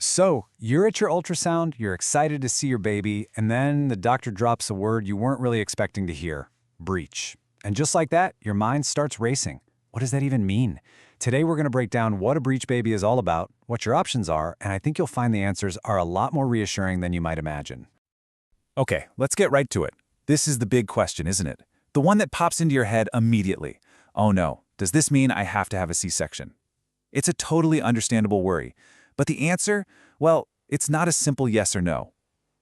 So, you're at your ultrasound, you're excited to see your baby, and then the doctor drops a word you weren't really expecting to hear: breech. And just like that, your mind starts racing. What does that even mean? Today, we're going to break down what a breech baby is all about, what your options are, and I think you'll find the answers are a lot more reassuring than you might imagine. Okay, let's get right to it. This is the big question, isn't it? The one that pops into your head immediately. Oh no, does this mean I have to have a C-section? It's a totally understandable worry. But the answer? Well, it's not a simple yes or no.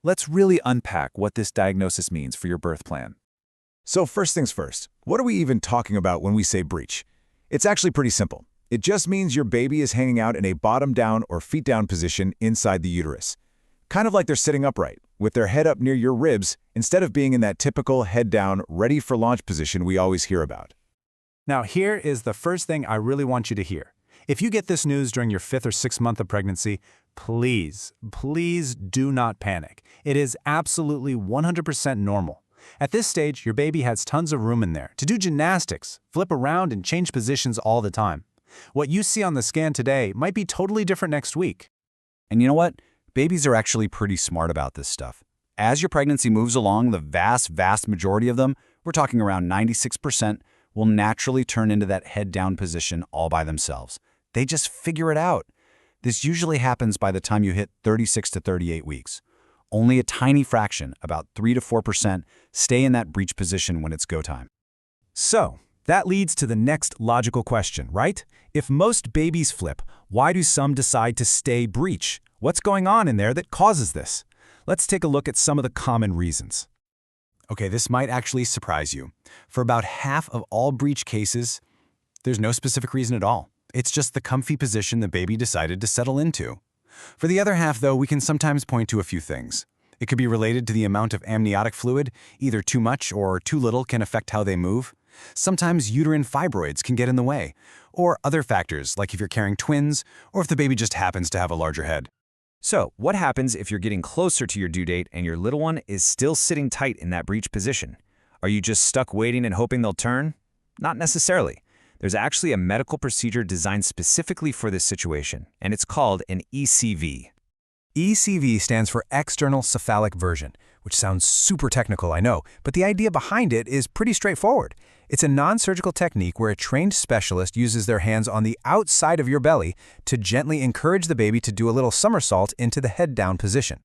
Let's really unpack what this diagnosis means for your birth plan. So first things first, what are we even talking about when we say breech? It's actually pretty simple. It just means your baby is hanging out in a bottom-down or feet-down position inside the uterus. Kind of like they're sitting upright, with their head up near your ribs, instead of being in that typical head-down, ready-for-launch position we always hear about. Now, here is the first thing I really want you to hear. If you get this news during your 5th or 6th month of pregnancy, please do not panic. It is absolutely 100% normal. At this stage, your baby has tons of room in there to do gymnastics, flip around, and change positions all the time. What you see on the scan today might be totally different next week. And you know what? Babies are actually pretty smart about this stuff. As your pregnancy moves along, the vast majority of them, we're talking around 96%, will naturally turn into that head-down position all by themselves. They just figure it out. This usually happens by the time you hit 36 to 38 weeks. Only a tiny fraction, about 3 to 4%, stay in that breech position when it's go time. So, that leads to the next logical question, right? If most babies flip, why do some decide to stay breech? What's going on in there that causes this? Let's take a look at some of the common reasons. Okay, this might actually surprise you. For about half of all breech cases, there's no specific reason at all. It's just the comfy position the baby decided to settle into. For the other half, though, we can sometimes point to a few things. It could be related to the amount of amniotic fluid. Either too much or too little can affect how they move. Sometimes uterine fibroids can get in the way. Or other factors, like if you're carrying twins, or if the baby just happens to have a larger head. So, what happens if you're getting closer to your due date and your little one is still sitting tight in that breech position? Are you just stuck waiting and hoping they'll turn? Not necessarily. There's actually a medical procedure designed specifically for this situation, and it's called an ECV. ECV stands for external cephalic version, which sounds super technical, I know, but the idea behind it is pretty straightforward. It's a non-surgical technique where a trained specialist uses their hands on the outside of your belly to gently encourage the baby to do a little somersault into the head-down position.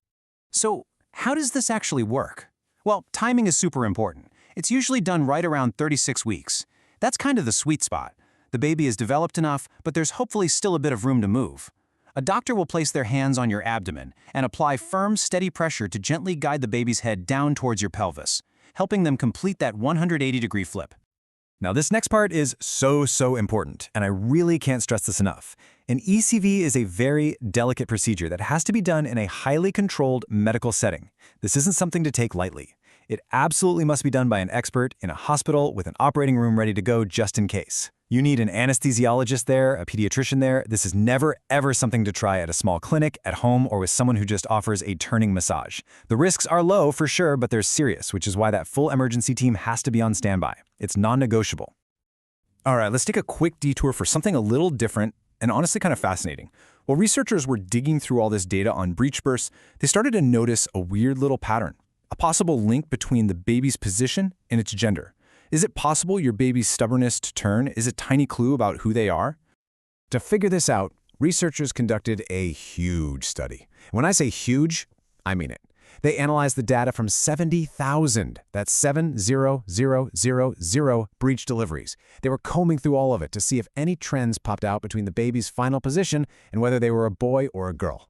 So, how does this actually work? Well, timing is super important. It's usually done right around 36 weeks. That's kind of the sweet spot. The baby is developed enough, but there's hopefully still a bit of room to move. A doctor will place their hands on your abdomen and apply firm, steady pressure to gently guide the baby's head down towards your pelvis, helping them complete that 180-degree flip. Now, this next part is so important, and I really can't stress this enough. An ECV is a very delicate procedure that has to be done in a highly controlled medical setting. This isn't something to take lightly. It absolutely must be done by an expert in a hospital with an operating room ready to go just in case. You need an anesthesiologist there, a pediatrician there. This is never, ever something to try at a small clinic, at home, or with someone who just offers a turning massage. The risks are low for sure, but they're serious, which is why that full emergency team has to be on standby. It's non-negotiable. All right, let's take a quick detour for something a little different and honestly kind of fascinating. While researchers were digging through all this data on breech bursts, they started to notice a weird little pattern. A possible link between the baby's position and its gender. Is it possible your baby's stubbornness to turn is a tiny clue about who they are? To figure this out, researchers conducted a huge study. When I say huge, I mean it. They analyzed the data from 70,000, that's 70,000 breech deliveries. They were combing through all of it to see if any trends popped out between the baby's final position and whether they were a boy or a girl.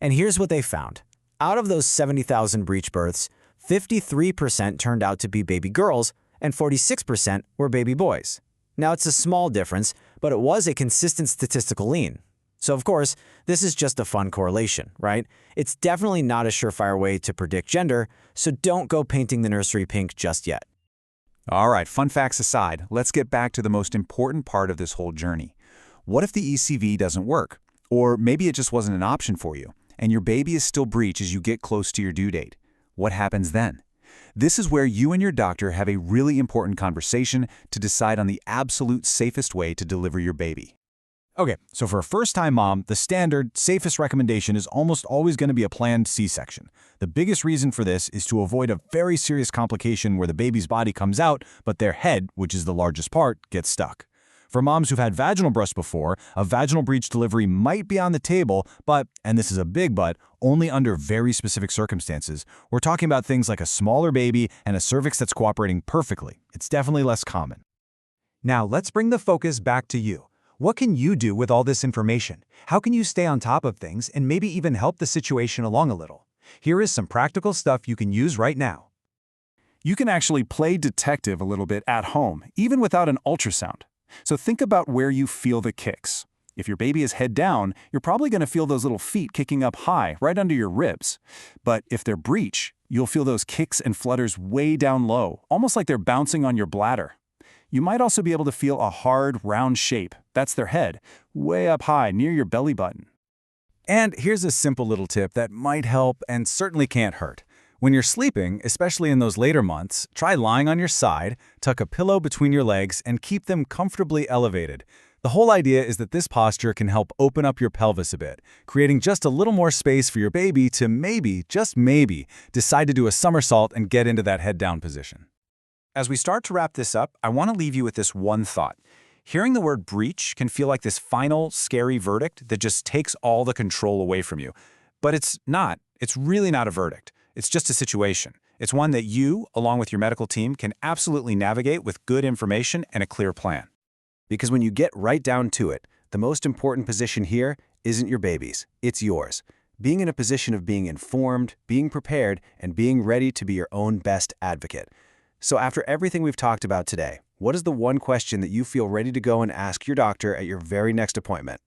And here's what they found. Out of those 70,000 breech births, 53% turned out to be baby girls and 46% were baby boys. Now, it's a small difference, but it was a consistent statistical lean. So, of course, this is just a fun correlation, right? It's definitely not a surefire way to predict gender, so don't go painting the nursery pink just yet. All right, fun facts aside, let's get back to the most important part of this whole journey. What if the ECV doesn't work? Or maybe it just wasn't an option for you, and your baby is still breech as you get close to your due date. What happens then? This is where you and your doctor have a really important conversation to decide on the absolute safest way to deliver your baby. Okay, so for a first-time mom, the standard, safest recommendation is almost always going to be a planned C-section. The biggest reason for this is to avoid a very serious complication where the baby's body comes out, but their head, which is the largest part, gets stuck. For moms who've had vaginal births before, a vaginal breech delivery might be on the table, but, and this is a big but, only under very specific circumstances. We're talking about things like a smaller baby and a cervix that's cooperating perfectly. It's definitely less common. Now, let's bring the focus back to you. What can you do with all this information? How can you stay on top of things and maybe even help the situation along a little? Here is some practical stuff you can use right now. You can actually play detective a little bit at home, even without an ultrasound. So think about where you feel the kicks. If your baby is head down, you're probably going to feel those little feet kicking up high, right under your ribs. But if they're breech, you'll feel those kicks and flutters way down low, almost like they're bouncing on your bladder. You might also be able to feel a hard, round shape, that's their head, way up high near your belly button. And here's a simple little tip that might help and certainly can't hurt. When you're sleeping, especially in those later months, try lying on your side, tuck a pillow between your legs, and keep them comfortably elevated. The whole idea is that this posture can help open up your pelvis a bit, creating just a little more space for your baby to maybe, just maybe, decide to do a somersault and get into that head-down position. As we start to wrap this up, I want to leave you with this one thought. Hearing the word breech can feel like this final, scary verdict that just takes all the control away from you. But it's not. It's really not a verdict. It's just a situation. It's one that you, along with your medical team, can absolutely navigate with good information and a clear plan. Because when you get right down to it, the most important position here isn't your baby's, it's yours. Being in a position of being informed, being prepared, and being ready to be your own best advocate. So after everything we've talked about today, what is the one question that you feel ready to go and ask your doctor at your very next appointment?